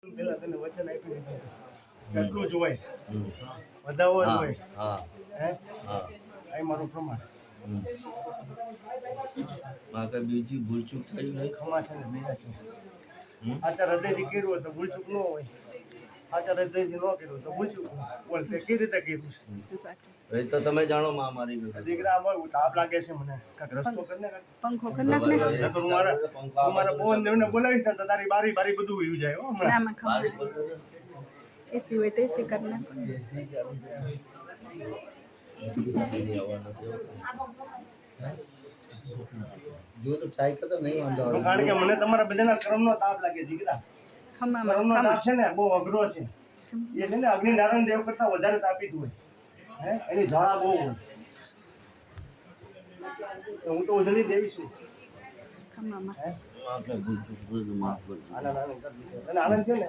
પેલા તને વચન આપી દીધું કેટલું જ હોય વધાવો જ હોય હે આ મારું પ્રમાણ મારે બીજી ભૂલચૂક થઈ ગઈ ખમા છે ને મેરા છે આચાર હૃદયથી કર્યું હોય તો ભૂલચૂક ન હોય આચાર હૃદયથી ન કર્યું તો ભૂલચૂક બોલ તે કઈ રીતે કર્યું છે એ તો તમે જાણો માં મારી દીકરા અમારું તાપ લાગે છે મને કાંઈક રસ્તો કરીને પંખો કરી નાખ ને હું મારા પવન દેવને બોલાવીશ ને તો તારી બારી બારી બધું વયું જાય હો હમણાં નામાં ખબર એસી હોય તો એસી કરી નાખ જો તો ટ્રાય કરતો નહીં વાંધો કારણ કે મને તમારા બધાના કર્મનો તાપ લાગે દીકરા ખમામાં કર્મનો તાપ છે ને બહુ અઘરો છે એ છે ને અગ્નિનારાયણ દેવ કરતા વધારે તાપિત હોય હે એની જ્વાળા બહુ હોય હું તો ઉજળી દેવી છું ખમામાં આપણે ભૂલચૂક બધું માફ કરજો આનંદ કરી દીધો અને આનંદ છે ને